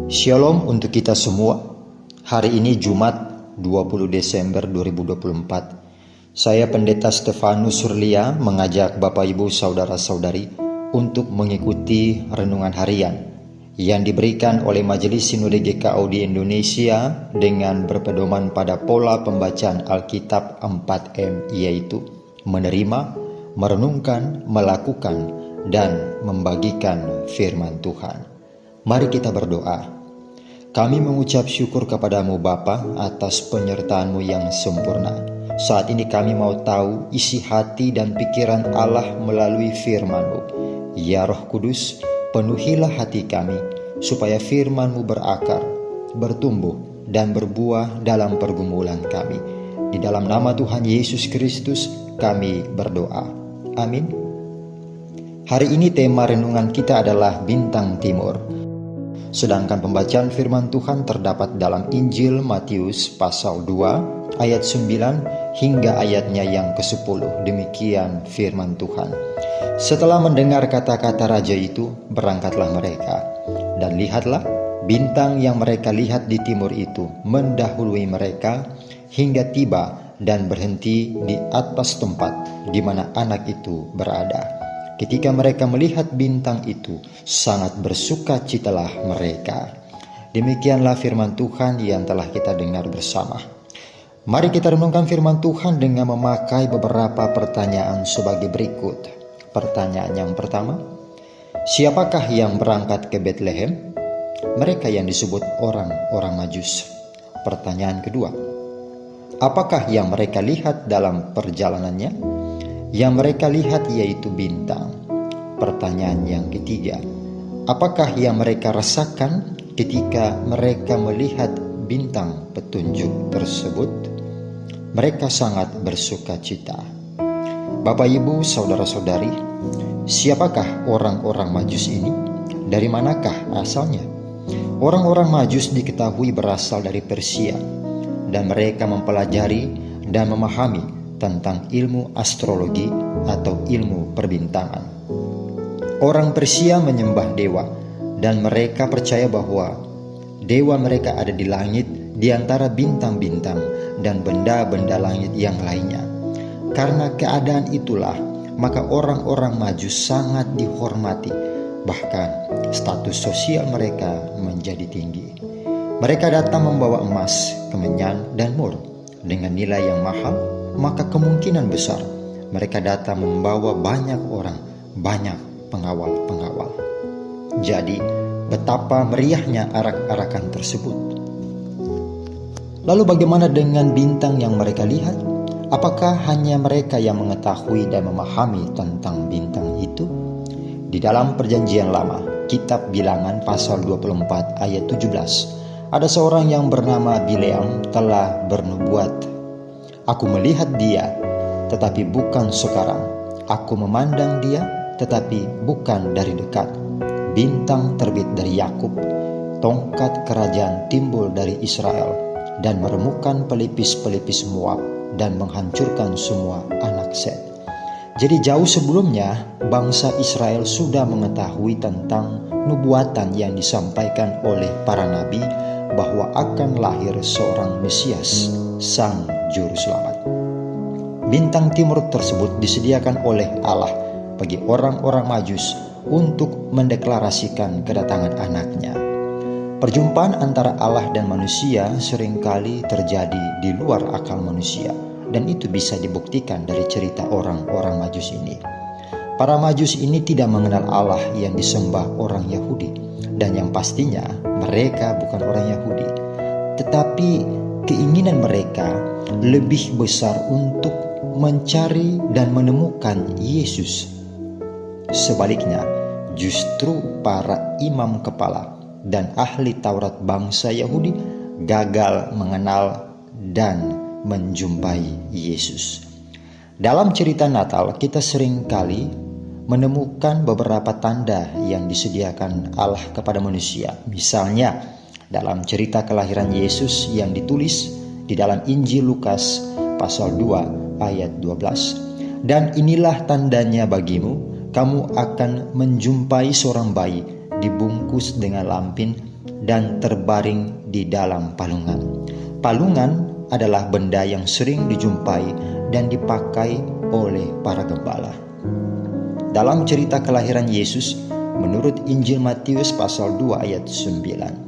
Shalom untuk kita semua. Hari ini Jumat 20 Desember 2024. Saya Pendeta Stefanus Surlia mengajak Bapak Ibu Saudara-saudari untuk mengikuti renungan harian yang diberikan oleh Majelis Sinode GKO di Indonesia dengan berpedoman pada pola pembacaan Alkitab 4M, yaitu menerima, merenungkan, melakukan, dan membagikan firman Tuhan. Mari kita berdoa. Kami mengucap syukur kepadamu Bapa atas penyertaan-Mu yang sempurna. Saat ini kami mau tahu isi hati dan pikiran Allah melalui firman-Mu. Ya Roh Kudus, penuhilah hati kami supaya firman-Mu berakar, bertumbuh, dan berbuah dalam pergumulan kami. Di dalam nama Tuhan Yesus Kristus kami berdoa. Amin. Hari ini tema renungan kita adalah Bintang Timur. Sedangkan pembacaan firman Tuhan terdapat dalam Injil Matius pasal 2 ayat 9 hingga ayatnya yang ke-10. Demikian firman Tuhan. Setelah mendengar kata-kata raja itu, berangkatlah mereka. Dan lihatlah, bintang yang mereka lihat di timur itu mendahului mereka hingga tiba dan berhenti di atas tempat di mana anak itu berada. Ketika mereka melihat bintang itu, sangat bersukacitalah mereka. Demikianlah firman Tuhan yang telah kita dengar bersama. Mari kita renungkan firman Tuhan dengan memakai beberapa pertanyaan sebagai berikut. Pertanyaan yang pertama, siapakah yang berangkat ke Betlehem? Mereka yang disebut orang-orang Majus. Pertanyaan kedua, apakah yang mereka lihat dalam perjalanannya? Yang mereka lihat yaitu bintang. Pertanyaan yang ketiga, apakah yang mereka rasakan ketika mereka melihat bintang petunjuk tersebut? Mereka sangat bersukacita. Bapak Ibu, saudara-saudari, siapakah orang-orang Majus ini? Dari manakah asalnya? Orang-orang Majus diketahui berasal dari Persia, dan mereka mempelajari dan memahami tentang ilmu astrologi atau ilmu perbintangan. Orang Persia menyembah dewa, dan mereka percaya bahwa dewa mereka ada di langit di antara bintang-bintang dan benda-benda langit yang lainnya. Karena keadaan itulah, maka orang-orang Majus sangat dihormati, bahkan status sosial mereka menjadi tinggi. Mereka datang membawa emas, kemenyan, dan mur dengan nilai yang mahal. Maka kemungkinan besar mereka datang membawa banyak orang, banyak pengawal-pengawal. Jadi betapa meriahnya arak-arakan tersebut. Lalu bagaimana dengan bintang yang mereka lihat? Apakah hanya mereka yang mengetahui dan memahami tentang bintang itu? Di dalam Perjanjian Lama, Kitab Bilangan pasal 24 ayat 17, ada seorang yang bernama Bileam telah bernubuat. Aku melihat dia, tetapi bukan sekarang. Aku memandang dia, tetapi bukan dari dekat. Bintang terbit dari Yakub, tongkat kerajaan timbul dari Israel, dan meremukkan pelipis-pelipis Moab, dan menghancurkan semua anak Set. Jadi jauh sebelumnya, bangsa Israel sudah mengetahui tentang nubuatan yang disampaikan oleh para nabi bahwa akan lahir seorang Mesias, Sang Juru Selamat. Bintang timur tersebut disediakan oleh Allah bagi orang-orang Majus untuk mendeklarasikan kedatangan anaknya. Perjumpaan antara Allah dan manusia seringkali terjadi di luar akal manusia, dan itu bisa dibuktikan dari cerita orang-orang Majus ini. Para Majus ini tidak mengenal Allah yang disembah orang Yahudi, dan yang pastinya mereka bukan orang Yahudi. Tetapi keinginan mereka lebih besar untuk mencari dan menemukan Yesus. Sebaliknya, justru para imam kepala dan ahli Taurat bangsa Yahudi gagal mengenal dan menjumpai Yesus. Dalam cerita Natal, kita seringkali menemukan beberapa tanda yang disediakan Allah kepada manusia. Misalnya, dalam cerita kelahiran Yesus yang ditulis di dalam Injil Lukas pasal 2 ayat 12. Dan inilah tandanya bagimu, kamu akan menjumpai seorang bayi dibungkus dengan lampin dan terbaring di dalam palungan. Palungan adalah benda yang sering dijumpai dan dipakai oleh para gembala. Dalam cerita kelahiran Yesus, menurut Injil Matius pasal 2 ayat 9,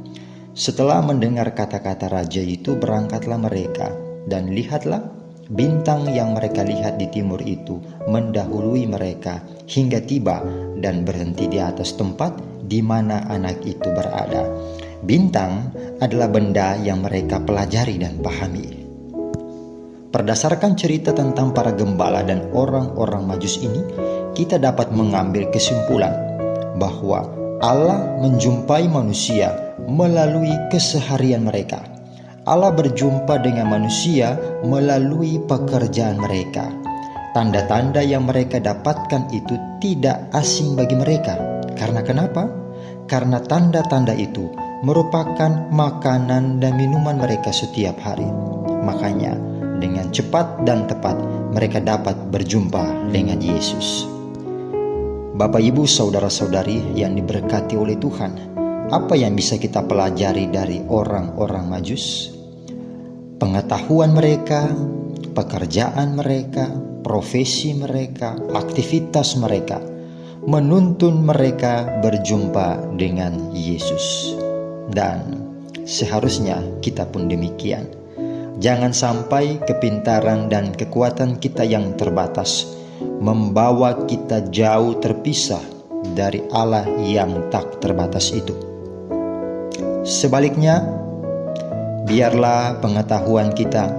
setelah mendengar kata-kata raja itu, berangkatlah mereka, dan lihatlah, bintang yang mereka lihat di timur itu mendahului mereka hingga tiba dan berhenti di atas tempat di mana anak itu berada. Bintang adalah benda yang mereka pelajari dan pahami. Berdasarkan cerita tentang para gembala dan orang-orang Majus ini, kita dapat mengambil kesimpulan bahwa Allah menjumpai manusia melalui keseharian mereka. Allah berjumpa dengan manusia melalui pekerjaan mereka. Tanda-tanda yang mereka dapatkan itu tidak asing bagi mereka. Karena kenapa? Karena tanda-tanda itu merupakan makanan dan minuman mereka setiap hari. Makanya dengan cepat dan tepat mereka dapat berjumpa dengan Yesus. Bapak, Ibu, saudara-saudari yang diberkati oleh Tuhan, apa yang bisa kita pelajari dari orang-orang Majus? Pengetahuan mereka, pekerjaan mereka, profesi mereka, aktivitas mereka menuntun mereka berjumpa dengan Yesus. Dan seharusnya kita pun demikian. Jangan sampai kepintaran dan kekuatan kita yang terbatas membawa kita jauh terpisah dari Allah yang tak terbatas itu. Sebaliknya, biarlah pengetahuan kita,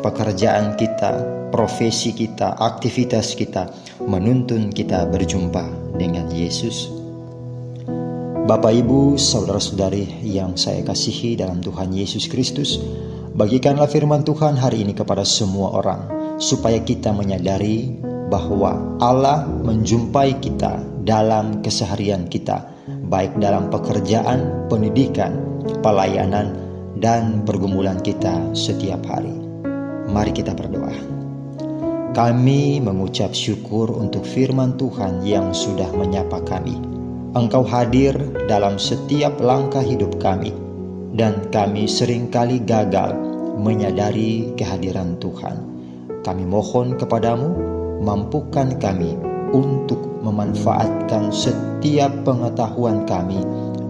pekerjaan kita, profesi kita, aktivitas kita menuntun kita berjumpa dengan Yesus. Bapak, Ibu, saudara-saudari yang saya kasihi dalam Tuhan Yesus Kristus, bagikanlah firman Tuhan hari ini kepada semua orang, supaya kita menyadari bahwa Allah menjumpai kita dalam keseharian kita, baik dalam pekerjaan, pendidikan, pelayanan, dan pergumulan kita setiap hari. Mari kita berdoa. Kami mengucap syukur untuk firman Tuhan yang sudah menyapa kami. Engkau hadir dalam setiap langkah hidup kami, dan kami seringkali gagal menyadari kehadiran Tuhan. Kami mohon kepadamu, mampukan kami untuk memanfaatkan setiap pengetahuan kami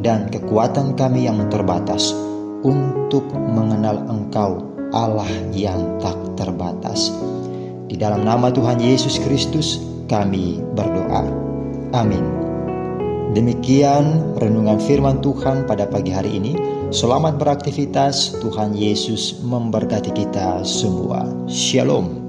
dan kekuatan kami yang terbatas untuk mengenal Engkau, Allah yang tak terbatas. Di dalam nama Tuhan Yesus Kristus kami berdoa. Amin. Demikian renungan firman Tuhan pada pagi hari ini. Selamat beraktivitas. Tuhan Yesus memberkati kita semua. Shalom.